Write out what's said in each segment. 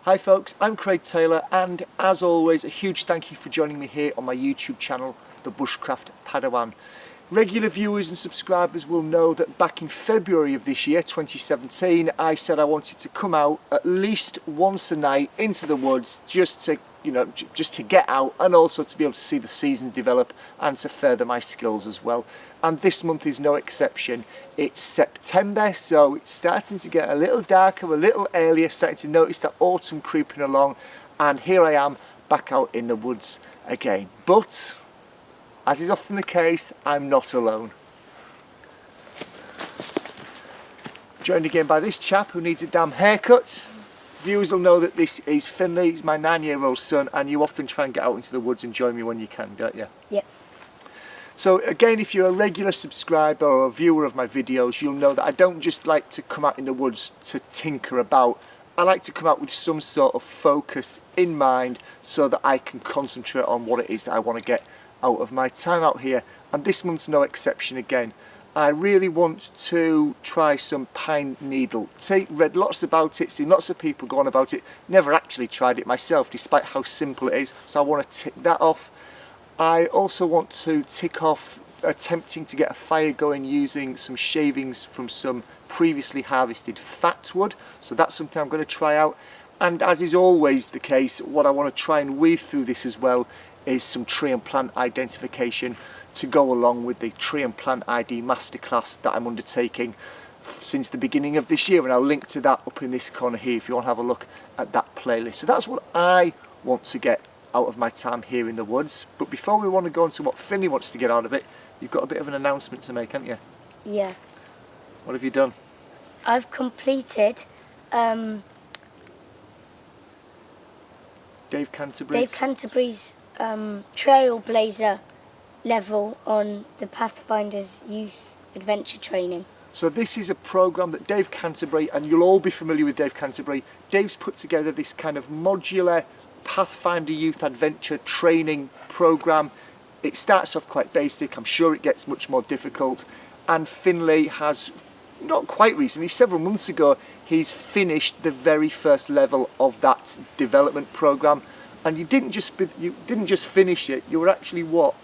Hi folks, I'm Craig Taylor, and as always a huge thank you for joining me here on my YouTube channel, the Bushcraft Padawan. Regular viewers and subscribers will know that back in February of this year, 2017, I said I wanted to come out at least once a night into the woods just to get out and also to be able to see the seasons develop and to further my skills as well. And this month is no exception. It's September, so it's starting to get a little darker, a little earlier, starting to notice that autumn creeping along, and here I am back out in the woods again. But as is often the case, I'm not alone. Joined again by this chap who needs a damn haircut. Viewers will know that this is Finley, he's my 9-year-old son, and you often try and get out into the woods and join me when you can, don't you? Yep. So again, if you're a regular subscriber or a viewer of my videos, you'll know that I don't just like to come out in the woods to tinker about. I like to come out with some sort of focus in mind so that I can concentrate on what it is that I want to get out of my time out here, and this month's no exception again. I really want to try some pine needle tea. Read lots about it, seen lots of people go on about it, never actually tried it myself despite how simple it is, so I want to tick that off. I also want to tick off attempting to get a fire going using some shavings from some previously harvested fatwood, so that's something I'm going to try out. And as is always the case, what I want to try and weave through this as well is some tree and plant identification to go along with the tree and plant ID masterclass that I'm undertaking since the beginning of this year, and I'll link to that up in this corner here if you want to have a look at that playlist. So that's what I want to get out of my time here in the woods. But before we want to go into what Finley wants to get out of it, you've got a bit of an announcement to make, haven't you? Yeah. What have you done? I've completed Dave Canterbury's Trailblazer level on the Pathfinder's Youth Adventure Training. So this is a program that Dave Canterbury, and you'll all be familiar with Dave Canterbury, Dave's put together this kind of modular Pathfinder Youth Adventure Training program. It starts off quite basic, I'm sure it gets much more difficult, and Finley has, not quite recently, several months ago, he's finished the very first level of that development program. And you didn't just finish it, you were actually what?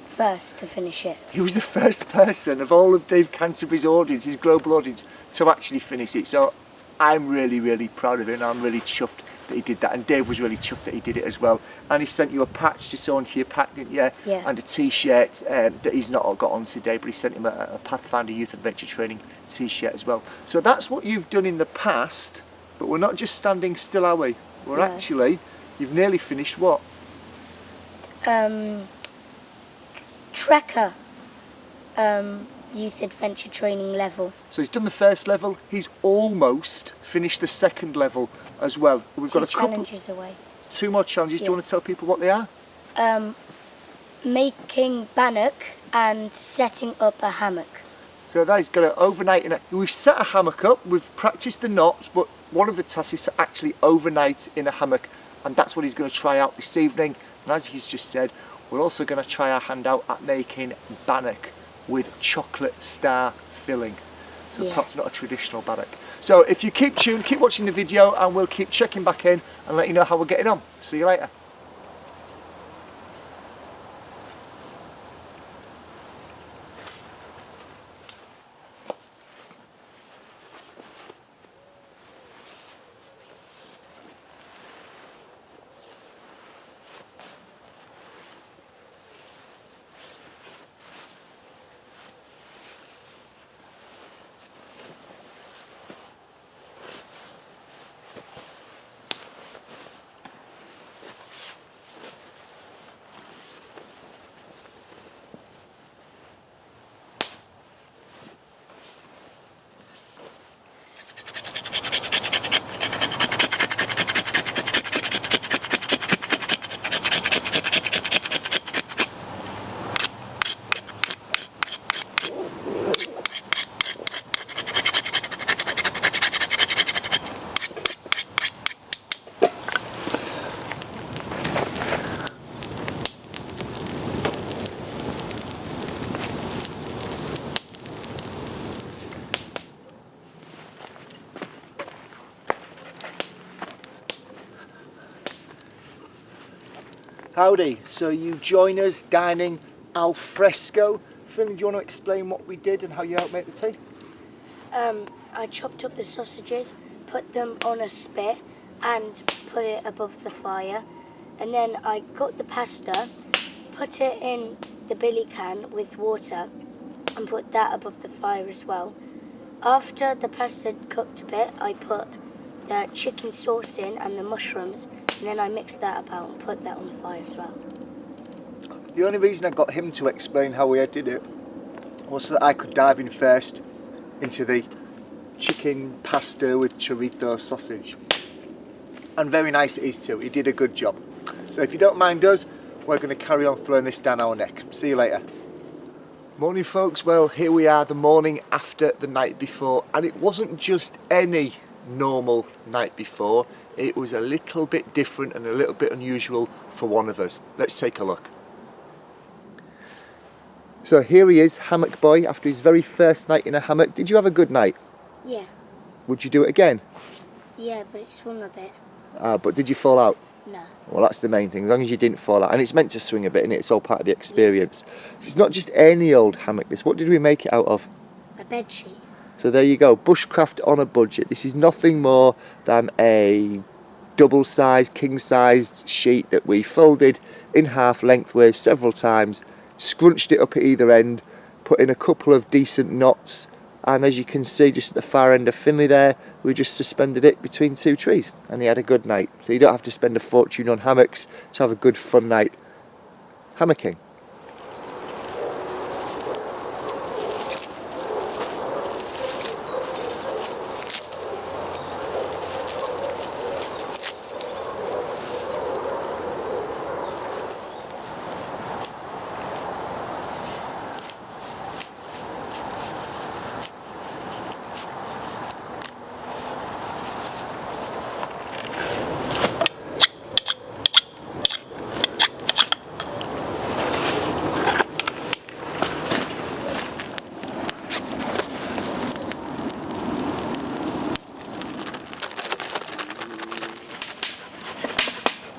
First to finish it. He was the first person of all of Dave Canterbury's audience, his global audience, to actually finish it. So I'm really, really proud of him, and I'm really chuffed that he did that. And Dave was really chuffed that he did it as well. And he sent you a patch to sew onto your pack, didn't you? Yeah. And a t-shirt that he's not got on today, but he sent him a Pathfinder Youth Adventure Training t-shirt as well. So that's what you've done in the past, but we're not just standing still, are we? We're actually, you've nearly finished what? Trekker Youth Adventure Training level. So he's done the first level, he's almost finished the second level as well. We've got a couple challenges away. 2 more challenges. Yeah. Do you want to tell people what they are? Making bannock and setting up a hammock. So that he's got to overnight we've set a hammock up, we've practiced the knots, but one of the tasks is to actually overnight in a hammock, and that's what he's going to try out this evening. And as he's just said, we're also going to try our hand out at making bannock with chocolate star filling. So perhaps not a traditional bannock. So if you keep tuned, keep watching the video, and we'll keep checking back in and let you know how we're getting on. See you later. Howdy, so you join us dining al fresco. Finley, do you want to explain what we did and how you helped make the tea? I chopped up the sausages, put them on a spit and put it above the fire. And then I got the pasta, put it in the billy can with water and put that above the fire as well. After the pasta had cooked a bit, I put the chicken sauce in and the mushrooms, and then I mixed that about and put that on the fire as well. The only reason I got him to explain how we did it was so that I could dive in first into the chicken pasta with chorizo sausage. And very nice it is too, he did a good job. So if you don't mind us, we're going to carry on throwing this down our neck. See you later. Morning folks, well here we are the morning after the night before, and it wasn't just any normal night before, it was a little bit different and a little bit unusual for one of us. Let's take a look. So here he is, Hammock Boy, after his very first night in a hammock. Did you have a good night? Yeah. Would you do it again? Yeah, but it swung a bit. But did you fall out? No. Well, that's the main thing, as long as you didn't fall out. And it's meant to swing a bit, and it's all part of the experience. So it's not just any old hammock this. What did we make it out of? A bed sheet. So there you go, bushcraft on a budget. This is nothing more than a double-sized, king-sized sheet that we folded in half lengthways several times, scrunched it up at either end, put in a couple of decent knots, and as you can see just at the far end of Finley there, we just suspended it between two trees and he had a good night. So you don't have to spend a fortune on hammocks to have a good fun night hammocking.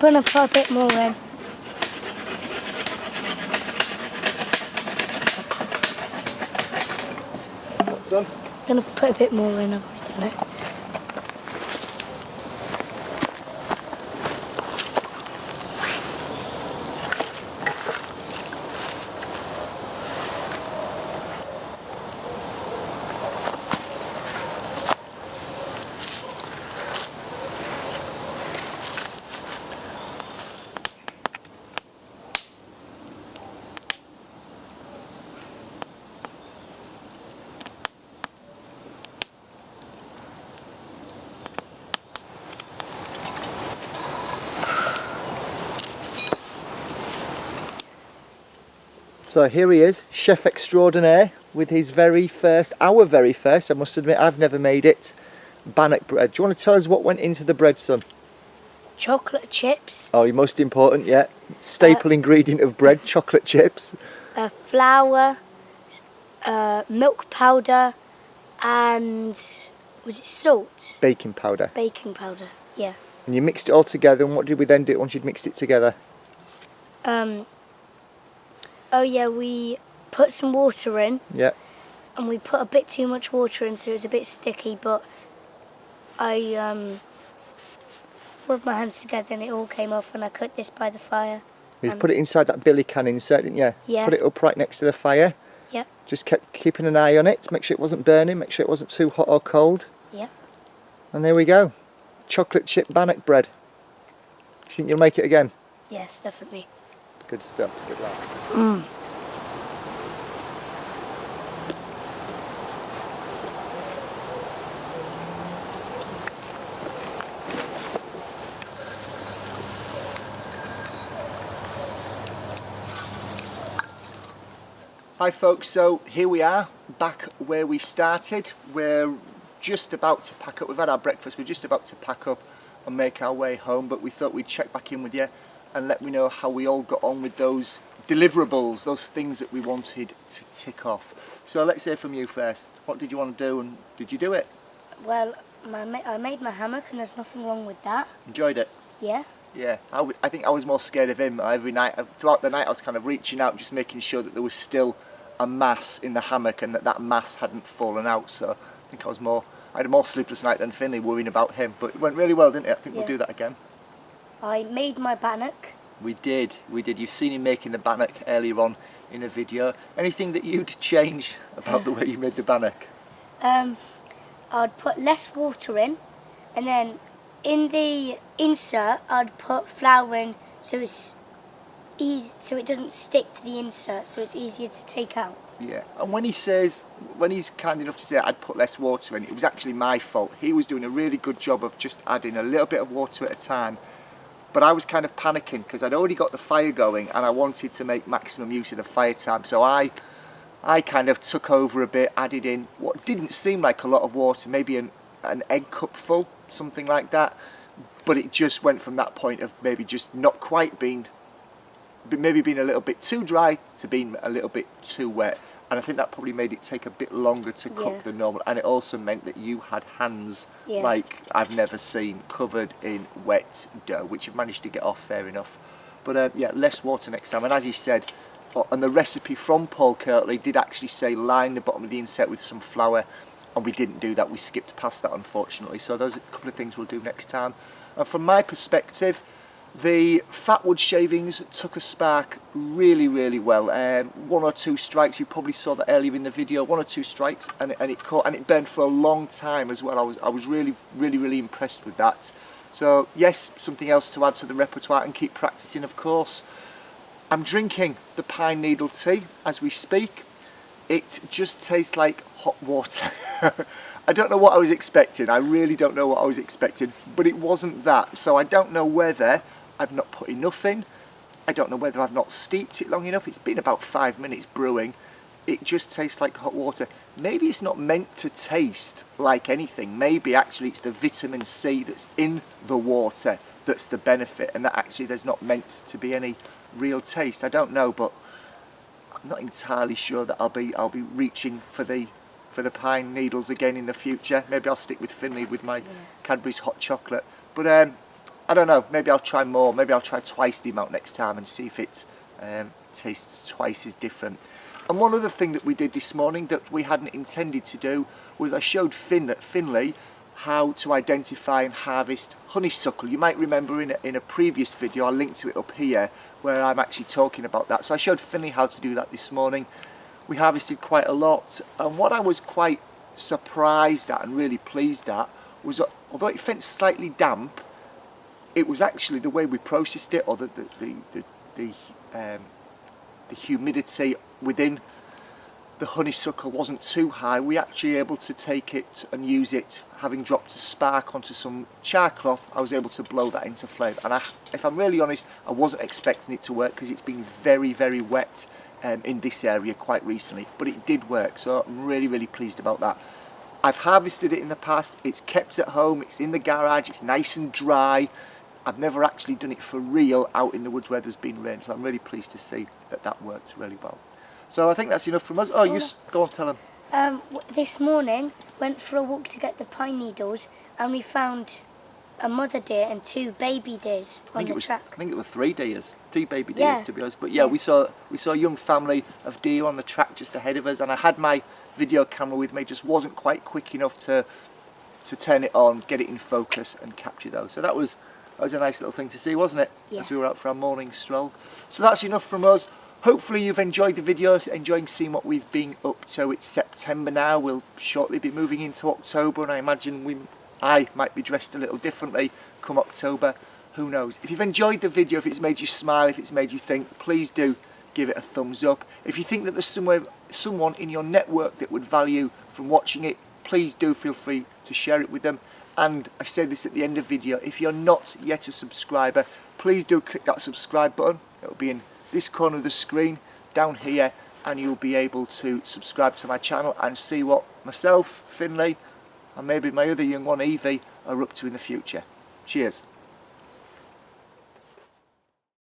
I'm going to put a bit more in. What's on? I'm going to put a bit more in, I've already done it. So here he is, chef extraordinaire, with his our very first, I must admit, I've never made it, bannock bread. Do you want to tell us what went into the bread, son? Chocolate chips. Oh, your most important, yeah. Staple ingredient of bread, chocolate chips. Flour, milk powder, and was it salt? Baking powder. Baking powder, yeah. And you mixed it all together, and what did we then do once you'd mixed it together? Oh yeah, we put some water in. Yeah. And we put a bit too much water in, so it was a bit sticky, but I rubbed my hands together and it all came off, and I cooked this by the fire. You put it inside that billy can insert, didn't you? Yeah. Put it up right next to the fire. Yeah. Just kept keeping an eye on it to make sure it wasn't burning, make sure it wasn't too hot or cold. Yeah. And there we go. Chocolate chip bannock bread. Do you think you'll make it again? Yes, definitely. Good stuff, good lad. Hi folks, so here we are, back where we started. We're just about to pack up, we've had our breakfast, we're just about to pack up and make our way home, but we thought we'd check back in with you and let me know how we all got on with those deliverables, those things that we wanted to tick off. So let's hear from you first. What did you want to do and did you do it? Well, I made my hammock and there's nothing wrong with that. Enjoyed it? Yeah. Yeah, I think I was more scared of him every night. Throughout the night I was kind of reaching out, just making sure that there was still a mass in the hammock and that mass hadn't fallen out. So I think I had a more sleepless night than Finley worrying about him. But it went really well, didn't it? I think we'll do that again. I made my bannock. We did. You've seen him making the bannock earlier on in the video. Anything that you'd change about the way you made the bannock? I'd put less water in, and then in the insert I'd put flour in so it's easy, so it doesn't stick to the insert, so it's easier to take out. Yeah, and when he's kind enough to say I'd put less water in, it was actually my fault. He was doing a really good job of just adding a little bit of water at a time. But I was kind of panicking because I'd already got the fire going and I wanted to make maximum use of the fire time. So I kind of took over a bit, added in what didn't seem like a lot of water, maybe an egg cup full, something like that. But it just went from that point of maybe just not quite being, maybe being a little bit too dry to being a little bit too wet. And I think that probably made it take a bit longer to cook than normal. And it also meant that you had hands like I've never seen, covered in wet dough, which you've managed to get off fair enough. But yeah, less water next time. And as he said, and the recipe from Paul Kirtley did actually say line the bottom of the insert with some flour, and we didn't do that. We skipped past that, unfortunately. So those are a couple of things we'll do next time. And from my perspective, the fatwood shavings took a spark really, really well. 1 or 2 strikes, you probably saw that earlier in the video, 1 or 2 strikes, and it caught, and it burned for a long time as well. I was really, really, really impressed with that. So yes, something else to add to the repertoire and keep practicing, of course. I'm drinking the pine needle tea as we speak. It just tastes like hot water. I don't know what I was expecting. I really don't know what I was expecting, but it wasn't that. So I don't know whether I've not put enough in. I don't know whether I've not steeped it long enough. It's been about 5 minutes brewing. It just tastes like hot water. Maybe it's not meant to taste like anything. Maybe actually it's the vitamin C that's in the water that's the benefit, and that actually there's not meant to be any real taste. I don't know, but I'm not entirely sure that I'll be reaching for the pine needles again in the future. Maybe I'll stick with Finley with my Cadbury's hot chocolate. But I don't know, maybe I'll try more. Maybe I'll try twice the amount next time and see if it tastes twice as different. And one other thing that we did this morning that we hadn't intended to do was I showed Finley how to identify and harvest honeysuckle. You might remember in a previous video, I'll link to it up here, where I'm actually talking about that. So I showed Finley how to do that this morning. We harvested quite a lot, and what I was quite surprised at and really pleased at was that although it felt slightly damp, it was actually the way we processed it, or the humidity within the honeysuckle wasn't too high. We actually able to take it and use it, having dropped a spark onto some char cloth. I was able to blow that into flame, and if I'm really honest, I wasn't expecting it to work because it's been very, very wet in this area quite recently, but it did work, so I'm really, really pleased about that. I've harvested it in the past, it's kept at home, it's in the garage, it's nice and dry. I've never actually done it for real out in the woods where there's been rain, so I'm really pleased to see that that worked really well. So I think that's enough from us. Oh, you go on, tell them. This morning, went for a walk to get the pine needles, and we found a mother deer and 2 baby deers on the track. I think it were 3 deers, 2 baby deers to be honest. But yeah, we saw a young family of deer on the track just ahead of us, and I had my video camera with me, just wasn't quite quick enough to turn it on, get it in focus and capture those. So that was a nice little thing to see, wasn't it? Yeah. As we were out for our morning stroll. So that's enough from us. Hopefully you've enjoyed the video, enjoying seeing what we've been up to. It's September now, we'll shortly be moving into October, and I imagine I might be dressed a little differently come October, who knows. If you've enjoyed the video, if it's made you smile, if it's made you think, please do give it a thumbs up. If you think that there's someone in your network that would value from watching it, please do feel free to share it with them. And I say this at the end of the video, if you're not yet a subscriber, please do click that subscribe button. It'll be in this corner of the screen down here, and you'll be able to subscribe to my channel and see what myself, Finley, and maybe my other young one Evie are up to in the future. Cheers.